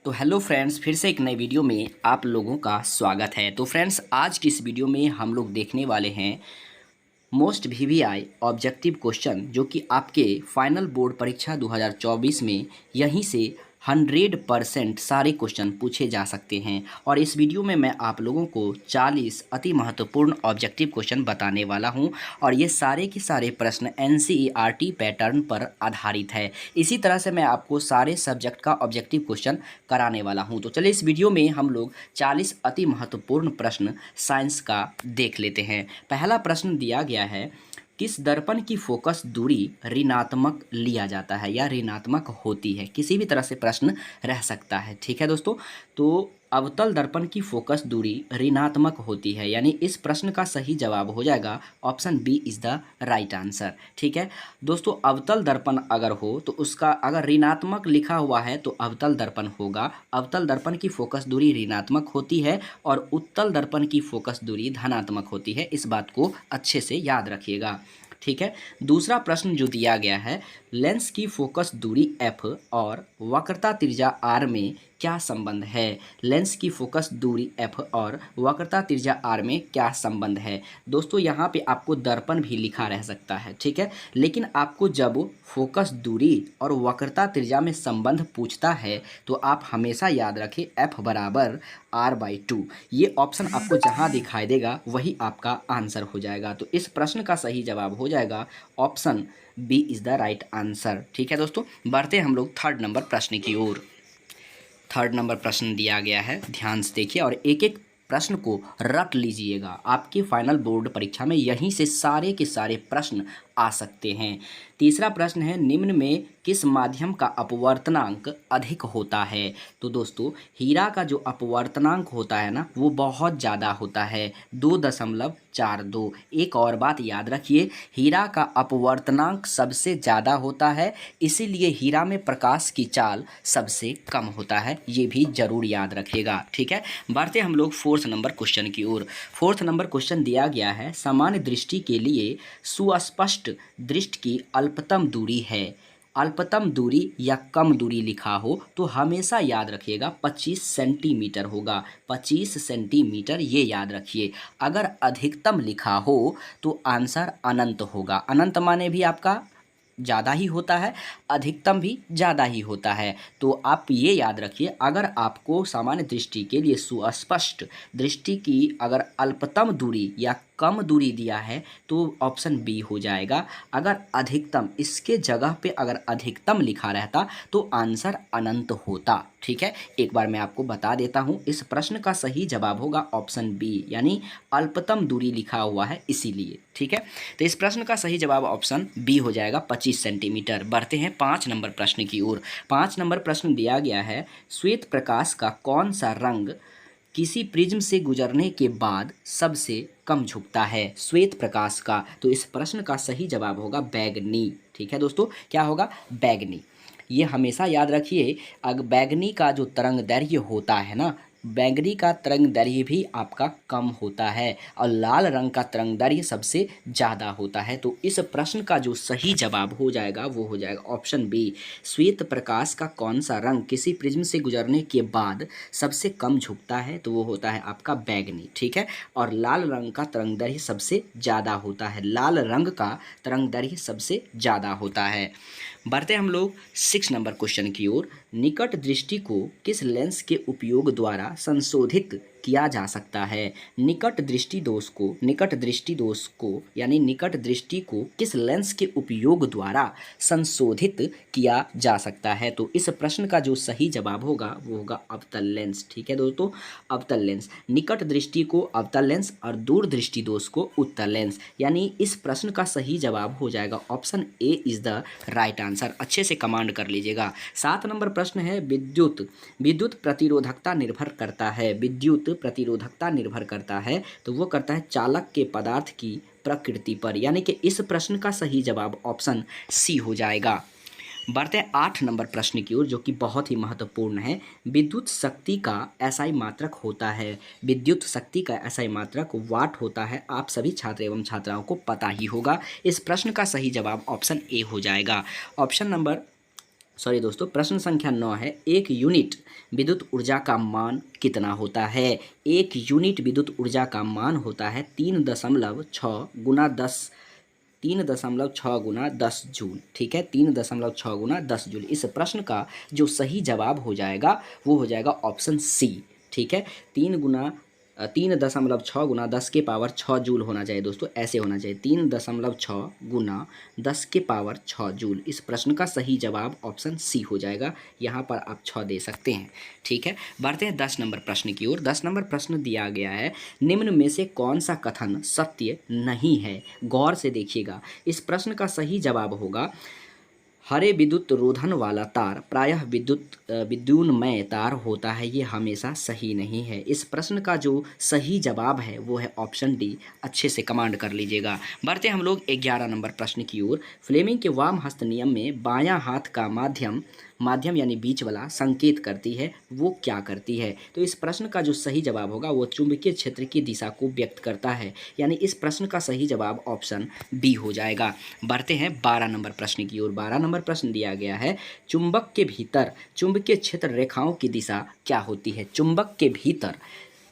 तो hello friends, फिर से एक नए वीडियो में आप लोगों का स्वागत है। तो फ्रेंड्स, आज की इस वीडियो में हम लोग देखने वाले हैं मोस्ट वीवीआई ऑब्जेक्टिव क्वेश्चन, जो कि आपके फाइनल बोर्ड परीक्षा 2024 में यहीं से 100% सारे क्वेश्चन पूछे जा सकते हैं। और इस वीडियो में मैं आप लोगों को 40 अति महत्वपूर्ण ऑब्जेक्टिव क्वेश्चन बताने वाला हूं, और ये सारे के सारे प्रश्न एनसीईआरटी पैटर्न पर आधारित है। इसी तरह से मैं आपको सारे सब्जेक्ट का ऑब्जेक्टिव क्वेश्चन कराने वाला हूं। तो चलिए, इस वीडियो में हम लोग 40 अति महत्वपूर्ण प्रश्न साइंस का देख लेते हैं। पहला प्रश्न दिया गया है, किस दर्पण की फोकस दूरी ऋणात्मक लिया जाता है या ऋणात्मक होती है। किसी भी तरह से प्रश्न रह सकता है, ठीक है दोस्तों। तो अवतल दर्पण की फोकस दूरी ऋणात्मक होती है, यानी इस प्रश्न का सही जवाब हो जाएगा option B is the right answer. ठीक है दोस्तों, अवतल दर्पण अगर हो तो उसका अगर ऋणात्मक लिखा हुआ है तो अवतल दर्पण होगा। अवतल दर्पण की फोकस दूरी ऋणात्मक होती है और उत्तल दर्पण की फोकस दूरी धनात्मक होती है। इस बात को अच्छे से याद रखिएगा, ठीक है। दूसरा प्रश्न जो दिया गया है, लेंस की फोकस दूरी f और वक्रता त्रिज्या r में क्या संबंध है। लेंस की फोकस दूरी f और वक्रता त्रिज्या r में क्या संबंध है। दोस्तों, यहाँ पे आपको दर्पण भी लिखा रह सकता है, ठीक है, लेकिन आपको जब फोकस दूरी और वक्रता त्रिज्या में संबंध पूछता है तो आप हमेशा याद रखें f बराबर r/2। ये ऑप्शन आपको जहाँ दिखाई देगा वही आपका आंसर हो जाएगा। तो इस प्रश्न का सही जवाब हो जाएगा option B is the right answer. ठीक है दोस्तों, बढ़ते हम लोग थर्ड नंबर प्रश्न की ओर। थर्ड नंबर प्रश्न दिया गया है, ध्यान से देखिए और एक एक प्रश्न को रट लीजिएगा। आपके फाइनल बोर्ड परीक्षा में यहीं से सारे के सारे प्रश्न आ सकते हैं। तीसरा प्रश्न है, निम्न में किस माध्यम का अपवर्तनांक अधिक होता है। तो दोस्तों, हीरा का जो अपवर्तनांक होता है ना, वो बहुत ज़्यादा होता है, 2.42। एक और बात याद रखिए, हीरा का अपवर्तनांक सबसे ज़्यादा होता है, इसीलिए हीरा में प्रकाश की चाल सबसे कम होता है। ये भी जरूर याद रखिएगा, ठीक है। बढ़ते हम लोग फोर्थ नंबर क्वेश्चन की ओर। फोर्थ नंबर क्वेश्चन दिया गया है, सामान्य दृष्टि के लिए सुस्पष्ट दृष्टि की अल्पतम दूरी है। अल्पतम दूरी या कम दूरी लिखा हो तो हमेशा याद रखिएगा 25 सेंटीमीटर होगा। 25 सेंटीमीटर ये याद रखिए। अगर अधिकतम लिखा हो तो आंसर अनंत होगा। अनंत माने भी आपका ज़्यादा ही होता है, अधिकतम भी ज़्यादा ही होता है। तो आप ये याद रखिए, अगर आपको सामान्य दृष्टि के लिए सुस्पष्ट दृष्टि की अगर अल्पतम दूरी या कम दूरी दिया है तो ऑप्शन बी हो जाएगा। अगर अधिकतम, इसके जगह पे अगर अधिकतम लिखा रहता तो आंसर अनंत होता, ठीक है। एक बार मैं आपको बता देता हूँ, इस प्रश्न का सही जवाब होगा ऑप्शन बी, यानी अल्पतम दूरी लिखा हुआ है इसीलिए, ठीक है। तो इस प्रश्न का सही जवाब ऑप्शन बी हो जाएगा, 25 सेंटीमीटर। बढ़ते हैं 5 नंबर प्रश्न की ओर। 5 नंबर प्रश्न दिया गया है, श्वेत प्रकाश का कौन सा रंग किसी प्रिज्म से गुजरने के बाद सबसे कम झुकता है। श्वेत प्रकाश का, तो इस प्रश्न का सही जवाब होगा बैगनी, ठीक है दोस्तों। क्या होगा? बैगनी। ये हमेशा याद रखिए, अगर बैगनी का जो तरंग दैर्घ्य होता है ना, बैंगनी का तरंग दैर्घ्य भी आपका कम होता है और लाल रंग का तरंग दैर्घ्य सबसे ज़्यादा होता है। तो इस प्रश्न का जो सही जवाब हो जाएगा वो हो जाएगा ऑप्शन बी। श्वेत प्रकाश का कौन सा रंग किसी प्रिज्म से गुजरने के बाद सबसे कम झुकता है, तो वो होता है आपका बैगनी, ठीक है। और लाल रंग का तरंग दैर्घ्य सबसे ज़्यादा होता है, लाल रंग का तरंग दैर्घ्य सबसे ज़्यादा होता है। बढ़ते हम लोग 6 नंबर क्वेश्चन की ओर। निकट दृष्टि को किस लेंस के उपयोग द्वारा संशोधित किया जा सकता है। निकट दृष्टि दोष को यानी निकट दृष्टि को किस लेंस के उपयोग द्वारा संशोधित किया जा सकता है। तो इस प्रश्न का जो सही जवाब होगा वो होगा अवतल लेंस, ठीक है दोस्तों। अवतल लेंस, निकट दृष्टि को अवतल लेंस और दूर दृष्टि दोष को उत्तल लेंस, यानी इस प्रश्न का सही जवाब हो जाएगा option A is the right answer. अच्छे से कमांड कर लीजिएगा। 7 नंबर प्रश्न है, विद्युत प्रतिरोधकता निर्भर करता है। विद्युत प्रतिरोधकता निर्भर करता है, तो वो करता है चालक के पदार्थ की प्रकृति पर, यानी कि इस प्रश्न का सही जवाब ऑप्शन सी हो जाएगा। बढ़ते हैं 8 नंबर प्रश्न की ओर, जो कि बहुत ही महत्वपूर्ण है। विद्युत शक्ति का एसआई मात्रक होता है। विद्युत शक्ति का एसआई मात्रक वाट होता है। आप सभी छात्र एवं छात्राओं को पता ही होगा। इस प्रश्न का सही जवाब ऑप्शन ए हो जाएगा। ऑप्शन नंबर सॉरी दोस्तों, प्रश्न संख्या 9 है, एक यूनिट विद्युत ऊर्जा का मान कितना होता है? एक यूनिट विद्युत ऊर्जा का मान होता है 3.6 गुना 10, 3.6 गुना 10 जूल। ठीक है, 3.6 गुना 10 जूल। इस प्रश्न का जो सही जवाब हो जाएगा वो हो जाएगा ऑप्शन सी। ठीक है, 3.6 गुना 10 के पावर 6 जूल होना चाहिए दोस्तों, ऐसे होना चाहिए, 3.6 गुना 10 के पावर 6 जूल। इस प्रश्न का सही जवाब ऑप्शन सी हो जाएगा, यहाँ पर आप 6 दे सकते हैं। ठीक है, बढ़ते हैं 10 नंबर प्रश्न की ओर। 10 नंबर प्रश्न दिया गया है, निम्न में से कौन सा कथन सत्य नहीं है? गौर से देखिएगा, इस प्रश्न का सही जवाब होगा, हरे विद्युत रोधन वाला तार प्रायः विद्युन्मय तार होता है, ये हमेशा सही नहीं है। इस प्रश्न का जो सही जवाब है वो है ऑप्शन डी। अच्छे से कमांड कर लीजिएगा। बढ़ते हम लोग 11 नंबर प्रश्न की ओर। फ्लेमिंग के वाम हस्त नियम में बायां हाथ का माध्यम यानी बीच वाला संकेत करती है, वो क्या करती है? तो इस प्रश्न का जो सही जवाब होगा वो चुंबकीय क्षेत्र की दिशा को व्यक्त करता है, यानी इस प्रश्न का सही जवाब ऑप्शन बी हो जाएगा। बढ़ते हैं 12 नंबर प्रश्न की ओर। 12 नंबर प्रश्न दिया गया है, चुंबक के भीतर चुंबकीय क्षेत्र रेखाओं की दिशा क्या होती है? चुंबक के भीतर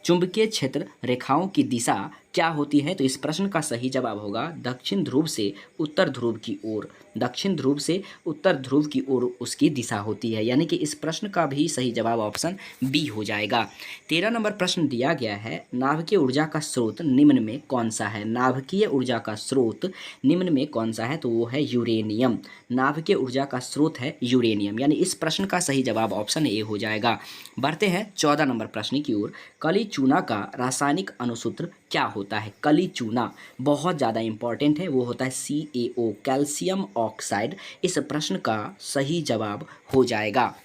चुंबकीय क्षेत्र रेखाओं की दिशा क्या होती है? तो इस प्रश्न का सही जवाब होगा दक्षिण ध्रुव से उत्तर ध्रुव की ओर। दक्षिण ध्रुव से उत्तर ध्रुव की ओर उसकी दिशा होती है, यानी कि इस प्रश्न का भी सही जवाब ऑप्शन बी हो जाएगा। 13 नंबर प्रश्न दिया गया है, नाभिकीय ऊर्जा का स्रोत निम्न में कौन सा है? नाभिकीय ऊर्जा का स्रोत निम्न में कौन सा है? तो वो है यूरेनियम। नाभिकीय ऊर्जा का स्रोत है यूरेनियम, यानी इस प्रश्न का सही जवाब ऑप्शन ए हो जाएगा। बढ़ते हैं 14 नंबर प्रश्न की ओर। कली चूना का रासायनिक अनुसूत्र क्या होता है? कली चूना बहुत ज़्यादा इंपॉर्टेंट है, वो होता है CaO, कैल्शियम ऑक्साइड। इस प्रश्न का सही जवाब हो जाएगा।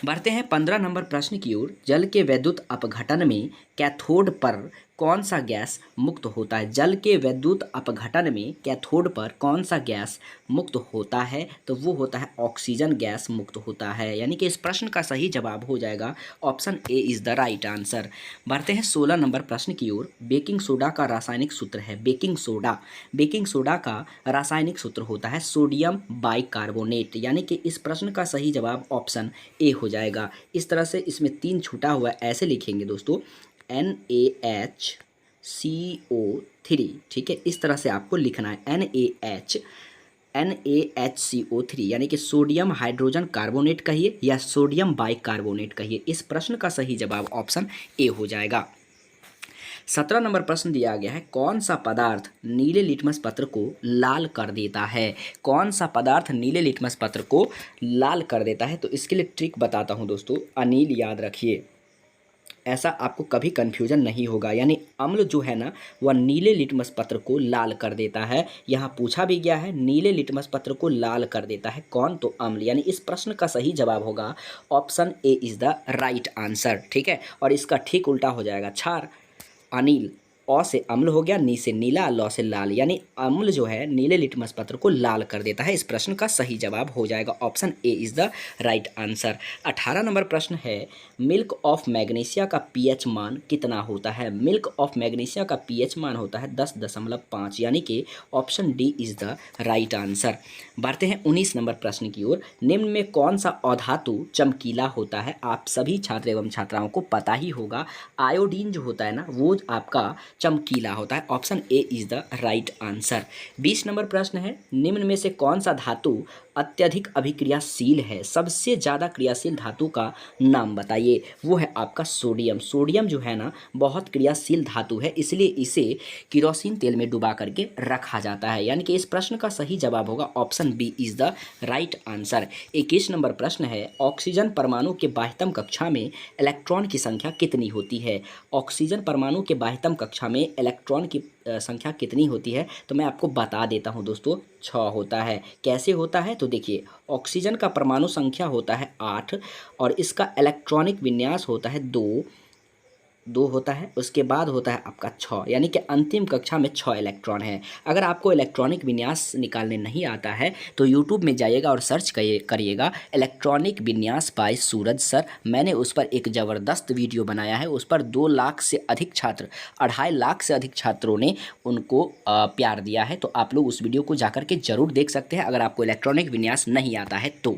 बढ़ते हैं 15 नंबर प्रश्न की ओर। जल के वैद्युत अपघटन में कैथोड पर कौन सा गैस मुक्त होता है? जल के वैद्युत अपघटन में कैथोड पर कौन सा गैस मुक्त होता है? तो वो होता है ऑक्सीजन गैस मुक्त होता है, यानी कि इस प्रश्न का सही जवाब हो जाएगा option A is the right answer. बढ़ते हैं 16 नंबर प्रश्न की ओर। बेकिंग सोडा का रासायनिक सूत्र है, बेकिंग सोडा का रासायनिक सूत्र होता है सोडियम बाइकार्बोनेट, यानी कि इस प्रश्न का सही जवाब ऑप्शन ए हो जाएगा। इस तरह से इसमें 3 छूटा हुआ ऐसे लिखेंगे दोस्तों, NaHCO3। ठीक है, इस तरह से आपको लिखना है NaHCO3, यानी कि सोडियम हाइड्रोजन कार्बोनेट कहिए या सोडियम बाइकार्बोनेट कहिए। इस प्रश्न का सही जवाब ऑप्शन ए हो जाएगा। 17 नंबर प्रश्न दिया गया है, कौन सा पदार्थ नीले लिटमस पत्र को लाल कर देता है? कौन सा पदार्थ नीले लिटमस पत्र को लाल कर देता है? तो इसके लिए ट्रिक बताता हूं दोस्तों, अनिल याद रखिए, ऐसा आपको कभी कन्फ्यूजन नहीं होगा। यानी अम्ल जो है ना वह नीले लिटमस पत्र को लाल कर देता है। यहाँ पूछा भी गया है, नीले लिटमस पत्र को लाल कर देता है कौन? तो अम्ल, यानी इस प्रश्न का सही जवाब होगा option A is the right answer. ठीक है, और इसका ठीक उल्टा हो जाएगा, क्षार, अनिल, अ से अम्ल हो गया, नी से नीला, लौ से लाल, यानी अम्ल जो है नीले लिटमस पत्र को लाल कर देता है। इस प्रश्न का सही जवाब हो जाएगा option A is the right answer. 18 number प्रश्न है, मिल्क ऑफ मैग्नीशिया का पीएच मान कितना होता है? मिल्क ऑफ मैग्नीशिया का पीएच मान होता है 10.5, यानी कि option D is the right answer. बढ़ते हैं 19 नंबर प्रश्न की ओर। निम्न में कौन सा अधातु चमकीला होता है? आप सभी छात्र एवं छात्राओं को पता ही होगा, आयोडीन जो होता है ना वो आपका चमकीला होता है। Option A is the right answer. 20 number प्रश्न है, निम्न में से कौन सा धातु अत्यधिक अभिक्रियाशील है? सबसे ज़्यादा क्रियाशील धातु का नाम बताइए। वो है आपका सोडियम। सोडियम जो है ना बहुत क्रियाशील धातु है, इसलिए इसे किरोसिन तेल में डुबा करके रखा जाता है, यानी कि इस प्रश्न का सही जवाब होगा option B is the right answer. 21 नंबर प्रश्न है, ऑक्सीजन परमाणु के बाह्यतम कक्षा में इलेक्ट्रॉन की संख्या कितनी होती है? ऑक्सीजन परमाणु के बाह्यतम कक्षा में इलेक्ट्रॉन की संख्या कितनी होती है? तो मैं आपको बता देता हूं दोस्तों, 6 होता है। कैसे होता है? तो देखिए, ऑक्सीजन का परमाणु संख्या होता है 8 और इसका इलेक्ट्रॉनिक विन्यास होता है 2 2 होता है, उसके बाद होता है आपका 6, यानी कि अंतिम कक्षा में 6 इलेक्ट्रॉन है। अगर आपको इलेक्ट्रॉनिक विन्यास निकालने नहीं आता है तो यूट्यूब में जाइएगा और सर्च करिएगा इलेक्ट्रॉनिक विन्यास बाय सूरज सर। मैंने उस पर एक ज़बरदस्त वीडियो बनाया है, उस पर 2 लाख से अधिक छात्र, 2.5 लाख से अधिक छात्रों ने उनको प्यार दिया है। तो आप लोग उस वीडियो को जाकर के ज़रूर देख सकते हैं अगर आपको इलेक्ट्रॉनिक विन्यास नहीं आता है तो।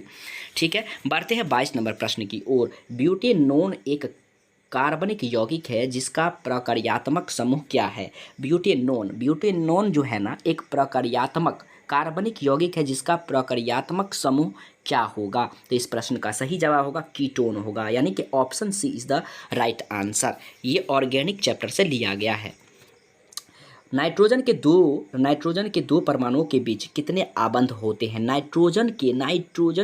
ठीक है, बढ़ते हैं 22 नंबर प्रश्न की ओर। ब्यूटेनोन एक कार्बनिक यौगिक है जिसका प्रकार्यात्मक समूह क्या है? ब्यूटेनोन जो है ना, एक प्रकार्यात्मक कार्बनिक यौगिक है जिसका प्रकार्यात्मक समूह क्या होगा? तो इस प्रश्न का सही जवाब होगा कीटोन होगा, यानी कि option C is the right answer. ये ऑर्गेनिक चैप्टर से लिया गया है। नाइट्रोजन के दो परमाणुओं के बीच कितने आबंध होते हैं? नाइट्रोजन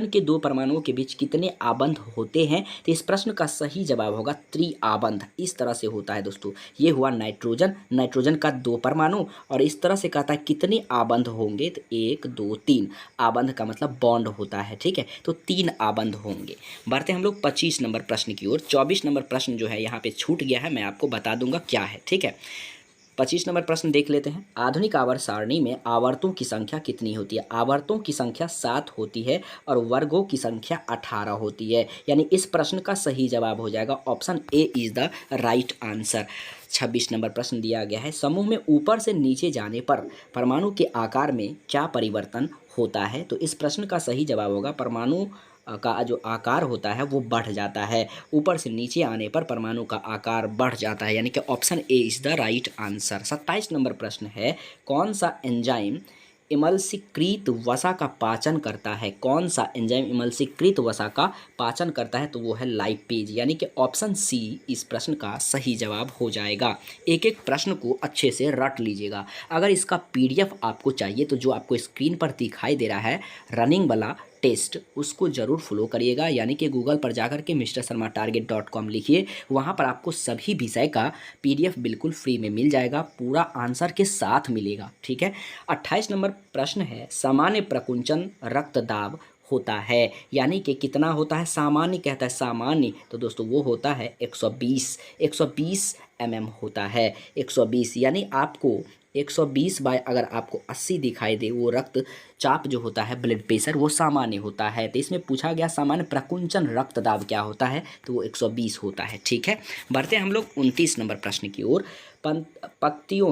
के 2 परमाणुओं के बीच कितने आबंध होते हैं? तो इस प्रश्न का सही जवाब होगा त्रिआबंध। इस तरह से होता है दोस्तों। ये हुआ नाइट्रोजन का 2 परमाणु, और इस तरह से कहता है कितने आबंध होंगे? तो 1 2 3। आबंध का मतलब बॉन्ड होता है। ठीक है, तो 3 आबंध होंगे। बढ़ते हम लोग 25 नंबर प्रश्न की ओर। 24 नंबर प्रश्न जो है यहाँ पे छूट गया है, मैं आपको बता दूंगा क्या है। ठीक है, 25 नंबर प्रश्न देख लेते हैं। आधुनिक आवर्त सारणी में आवर्तों की संख्या कितनी होती है? आवर्तों की संख्या 7 होती है और वर्गों की संख्या 18 होती है, यानी इस प्रश्न का सही जवाब हो जाएगा option A is the right answer. 26 number प्रश्न दिया गया है। समूह में ऊपर से नीचे जाने पर परमाणु के आकार में क्या परिवर्तन होता है? तो इस प्रश्न का सही जवाब होगा परमाणु का जो आकार होता है वो बढ़ जाता है। ऊपर से नीचे आने पर परमाणु का आकार बढ़ जाता है, यानी कि option A is the right answer. 27 number प्रश्न है। कौन सा एंजाइम इमल्सीकृत वसा का पाचन करता है? कौन सा एंजाइम इमल्सीकृत वसा का पाचन करता है? तो वो है लाइपेज, यानी कि ऑप्शन सी इस प्रश्न का सही जवाब हो जाएगा। एक एक प्रश्न को अच्छे से रट लीजिएगा। अगर इसका पीडीएफ आपको चाहिए तो जो आपको स्क्रीन पर दिखाई दे रहा है रनिंग वाला टेस्ट, उसको ज़रूर फॉलो करिएगा, यानी कि गूगल पर जाकर के mrsharmatarget.com लिखिए। वहाँ पर आपको सभी विषय का पीडीएफ बिल्कुल फ्री में मिल जाएगा, पूरा आंसर के साथ मिलेगा। ठीक है, 28 नंबर प्रश्न है। सामान्य प्रकुंचन रक्तदाब होता है, यानी कि कितना होता है? सामान्य कहता है, सामान्य तो दोस्तों वो होता है 120 mm होता है। 120 यानी आपको 120 बाय अगर आपको 80 दिखाई दे, वो रक्तचाप जो होता है, ब्लड प्रेशर, वो सामान्य होता है। तो इसमें पूछा गया सामान्य प्रकुंचन रक्तदाब क्या होता है? तो वो 120 होता है। ठीक है, बढ़ते हैं हम लोग 29 नंबर प्रश्न की ओर। पत्तियों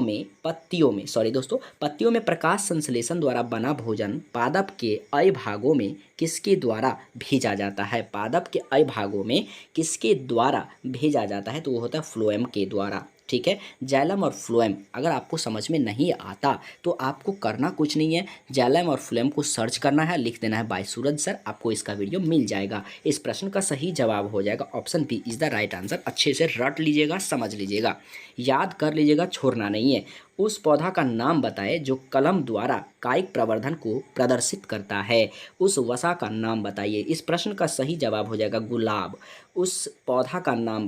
में प्रकाश संश्लेषण द्वारा बना भोजन पादप के अयभागों में किसके द्वारा भेजा जाता है? पादप के अयभागों में किसके द्वारा भेजा जाता है? तो वो होता है फ्लोएम के द्वारा। ठीक है, जाइलम और फ्लोएम अगर आपको समझ में नहीं आता तो आपको करना कुछ नहीं है, जाइलम और फ्लोएम को सर्च करना है, लिख देना है बाय सूरज सर, आपको इसका वीडियो मिल जाएगा। इस प्रश्न का सही जवाब हो जाएगा option B is the right answer. अच्छे से रट लीजिएगा, समझ लीजिएगा, याद कर लीजिएगा, छोड़ना नहीं है। उस पौधा का नाम बताए जो कलम द्वारा कायिक प्रवर्धन को प्रदर्शित करता है। उस वसा का नाम बताइए। इस प्रश्न का सही जवाब हो जाएगा गुलाब। उस पौधा का नाम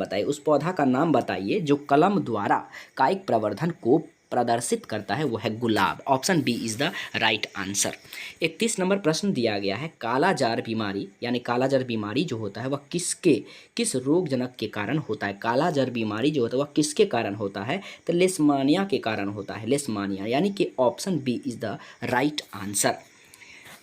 बताइए जो कलम द्वारा कायिक प्रवर्धन को प्रदर्शित करता है, वो है गुलाब। Option B is the right answer. 31 number प्रश्न दिया गया है। कालाजार बीमारी, यानी कालाजार बीमारी जो होता है वह किस रोगजनक के कारण होता है? कालाजार बीमारी जो होता है वह किसके कारण होता है? तो लेशमानिया के कारण होता है, लेशमानिया, यानी कि option B is the right answer.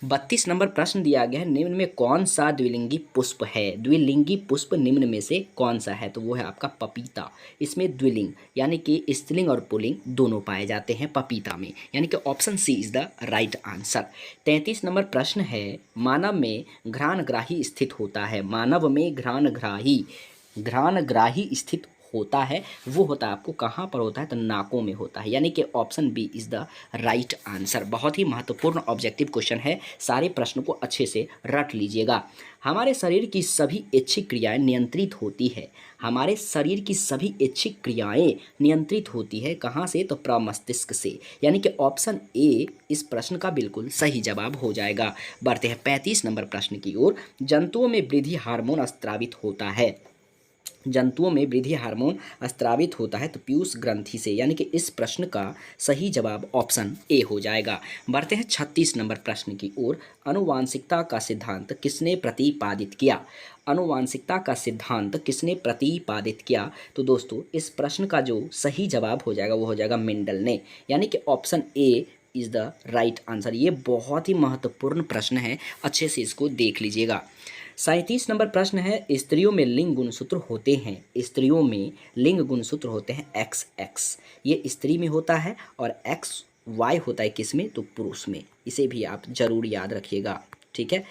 32 नंबर प्रश्न दिया गया है। निम्न में कौन सा द्विलिंगी पुष्प है? द्विलिंगी पुष्प निम्न में से कौन सा है? तो वो है आपका पपीता। इसमें द्विलिंग यानी कि स्त्रीलिंग और पुल्लिंग दोनों पाए जाते हैं पपीता में, यानी कि option C is the right answer. 33 नंबर प्रश्न है। मानव में घ्राणग्राही स्थित होता है। मानव में घ्राणग्राही स्थित होता है, वो होता है आपको कहाँ पर होता है? तो नाकों में होता है, यानी कि option B is the right answer. बहुत ही महत्वपूर्ण ऑब्जेक्टिव क्वेश्चन है, सारे प्रश्नों को अच्छे से रट लीजिएगा। हमारे शरीर की सभी ऐच्छिक क्रियाएं नियंत्रित होती है। हमारे शरीर की सभी ऐच्छिक क्रियाएं नियंत्रित होती है कहाँ से? तो प्रमस्तिष्क से, यानी कि ऑप्शन ए इस प्रश्न का बिल्कुल सही जवाब हो जाएगा। बढ़ते हैं 35 नंबर प्रश्न की ओर। जंतुओं में वृद्धि हार्मोन स्रावित होता है। जंतुओं में वृद्धि हार्मोन स्रावित होता है तो पीयूष ग्रंथि से, यानी कि इस प्रश्न का सही जवाब ऑप्शन ए हो जाएगा। बढ़ते हैं 36 नंबर प्रश्न की ओर। आनुवांशिकता का सिद्धांत किसने प्रतिपादित किया? आनुवांशिकता का सिद्धांत किसने प्रतिपादित किया? तो दोस्तों इस प्रश्न का जो सही जवाब हो जाएगा वो हो जाएगा मेंडल ने, यानी कि option A is the right answer. ये बहुत ही महत्वपूर्ण प्रश्न है, अच्छे से इसको देख लीजिएगा। 37 नंबर प्रश्न है, स्त्रियों में लिंग गुणसूत्र होते हैं, स्त्रियों में लिंग गुणसूत्र होते हैं एक्स एक्स, ये स्त्री में होता है, और एक्स वाई होता है किस में? तो पुरुष में। इसे भी आप जरूर याद रखिएगा, ठीक है।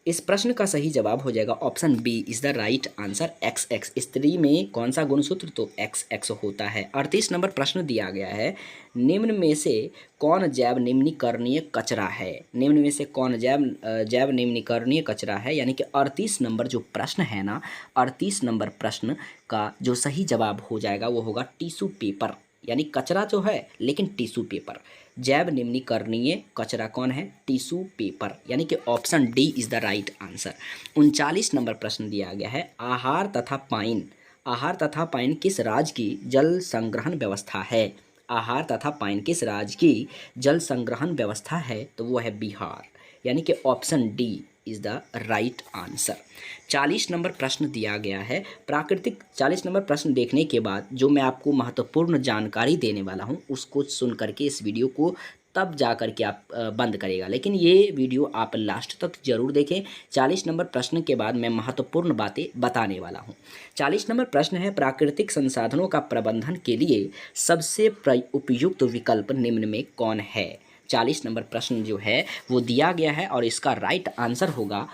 इस प्रश्न का सही जवाब हो जाएगा option B is the right answer, X X. स्त्री में कौन सा गुणसूत्र? तो एक्स एक्स होता है। 38 नंबर प्रश्न दिया गया है, निम्न में से कौन जैव निम्नीकरणीय कचरा है? निम्न में से कौन जैव निम्नीकरणीय कचरा है, यानी कि 38 नंबर जो प्रश्न है ना, 38 नंबर प्रश्न का जो सही जवाब हो जाएगा वो होगा टिश्यू पेपर, यानी कचरा जो है लेकिन टिश्यू पेपर। जैव निम्नीकरणीय कचरा कौन है? टिश्यू पेपर, यानी कि option D is the right answer. 39 number प्रश्न दिया गया है, आहार तथा पाइन किस राज्य की जल संग्रहण व्यवस्था है? आहार तथा पाइन किस राज्य की जल संग्रहण व्यवस्था है? तो वो है बिहार, यानी कि option D is the right answer. 40 number प्रश्न दिया गया है, 40 नंबर प्रश्न देखने के बाद जो मैं आपको महत्वपूर्ण जानकारी देने वाला हूं उसको सुन करके इस वीडियो को तब जा कर के आप बंद करेगा, लेकिन ये वीडियो आप लास्ट तक जरूर देखें। 40 नंबर प्रश्न के बाद मैं महत्वपूर्ण बातें बताने वाला हूं। 40 नंबर प्रश्न है, प्राकृतिक संसाधनों का प्रबंधन के लिए सबसे उपयुक्त विकल्प निम्न में कौन है? 40 नंबर प्रश्न जो है वो दिया गया है और इसका राइट आंसर होगा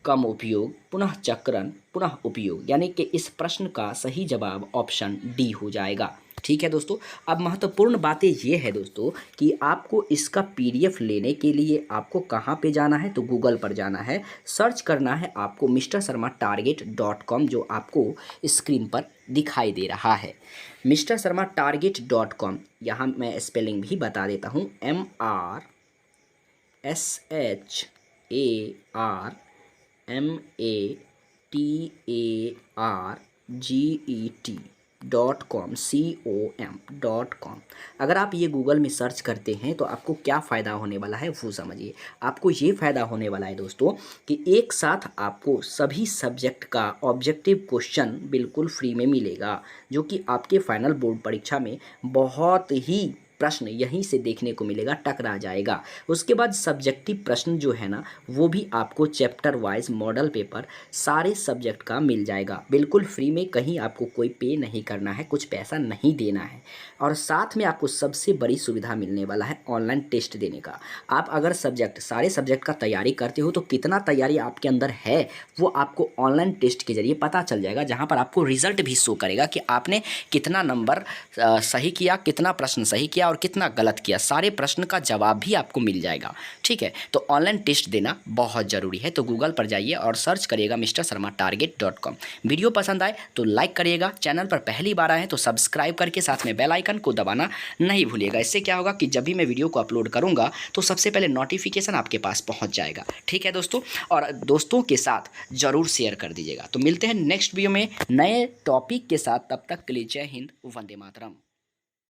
कम उपयोग, पुनः चक्रण, पुनः उपयोग, यानी कि इस प्रश्न का सही जवाब ऑप्शन डी हो जाएगा। ठीक है दोस्तों, अब महत्वपूर्ण बातें ये है दोस्तों कि आपको इसका पीडीएफ लेने के लिए आपको कहाँ पे जाना है? तो गूगल पर जाना है, सर्च करना है आपको mrsharmatarget.com, जो आपको स्क्रीन पर दिखाई दे रहा है, mrsharmatarget.com। यहाँ मैं स्पेलिंग भी बता देता हूँ, MRSHARMATARGET.com। अगर आप ये गूगल में सर्च करते हैं तो आपको क्या फ़ायदा होने वाला है वो समझिए। आपको ये फ़ायदा होने वाला है दोस्तों कि एक साथ आपको सभी सब्जेक्ट का ऑब्जेक्टिव क्वेश्चन बिल्कुल फ्री में मिलेगा, जो कि आपके फाइनल बोर्ड परीक्षा में बहुत ही प्रश्न यहीं से देखने को मिलेगा, टकरा जाएगा। उसके बाद सब्जेक्टिव प्रश्न जो है ना वो भी आपको चैप्टर वाइज मॉडल पेपर सारे सब्जेक्ट का मिल जाएगा बिल्कुल फ्री में, कहीं आपको कोई पे नहीं करना है, कुछ पैसा नहीं देना है। और साथ में आपको सबसे बड़ी सुविधा मिलने वाला है ऑनलाइन टेस्ट देने का। आप अगर सारे सब्जेक्ट का तैयारी करते हो तो कितना तैयारी आपके अंदर है वो आपको ऑनलाइन टेस्ट के जरिए पता चल जाएगा, जहाँ पर आपको रिजल्ट भी शो करेगा कि आपने कितना नंबर सही किया, कितना प्रश्न सही किया और कितना गलत किया, सारे प्रश्न का जवाब भी आपको मिल जाएगा। ठीक है, तो ऑनलाइन टेस्ट देना बहुत ज़रूरी है। तो गूगल पर जाइए और सर्च करिएगा mrsharmatarget.com। वीडियो पसंद आए तो लाइक करिएगा, चैनल पर पहली बार आए हैं तो सब्सक्राइब करके साथ में बेल आइकन को दबाना नहीं भूलिएगा। इससे क्या होगा कि जब भी मैं वीडियो को अपलोड करूँगा तो सबसे पहले नोटिफिकेशन आपके पास पहुँच जाएगा। ठीक है दोस्तों, और दोस्तों के साथ ज़रूर शेयर कर दीजिएगा। तो मिलते हैं नेक्स्ट वीडियो में नए टॉपिक के साथ, तब तक के लिए जय हिंद, वंदे मातरम।